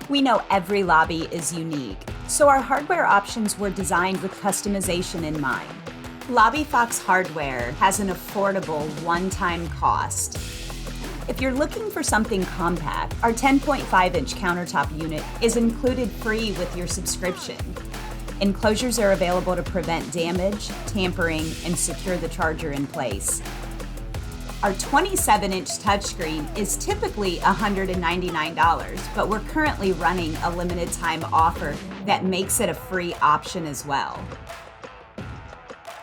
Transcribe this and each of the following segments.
We know every lobby is unique, so our hardware options were designed with customization in mind. LobbyFox hardware has an affordable one-time cost. If you're looking for something compact, our 10.5-inch countertop unit is included free with your subscription. Enclosures are available to prevent damage, tampering, and secure the charger in place. Our 27-inch touchscreen is typically $199, but we're currently running a limited time offer that makes it a free option as well.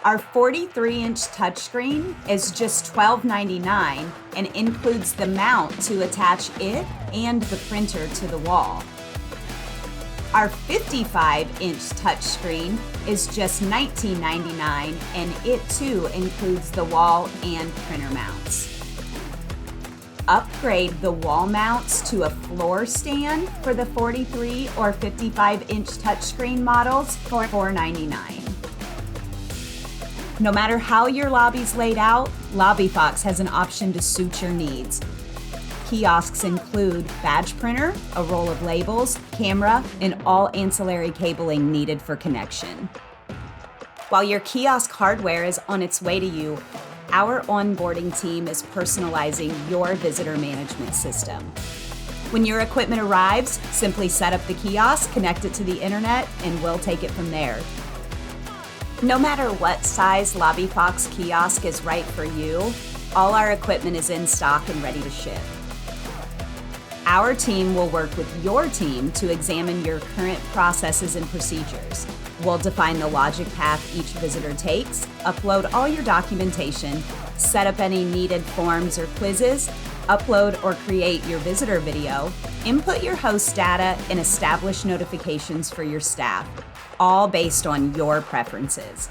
Our 43-inch touchscreen is just $12.99 and includes the mount to attach it and the printer to the wall. Our 55-inch touchscreen is just $19.99 and it too includes the wall and printer mounts. Upgrade the wall mounts to a floor stand for the 43 or 55-inch touchscreen models for $4.99. No matter how your lobby's laid out, LobbyFox has an option to suit your needs. Kiosks include badge printer, a roll of labels, camera, and all ancillary cabling needed for connection. While your kiosk hardware is on its way to you, our onboarding team is personalizing your visitor management system. When your equipment arrives, simply set up the kiosk, connect it to the internet, and we'll take it from there. No matter what size LobbyFox kiosk is right for you, all our equipment is in stock and ready to ship. Our team will work with your team to examine your current processes and procedures. We'll define the logic path each visitor takes, upload all your documentation, set up any needed forms or quizzes, upload or create your visitor video, input your host data, and establish notifications for your staff, all based on your preferences.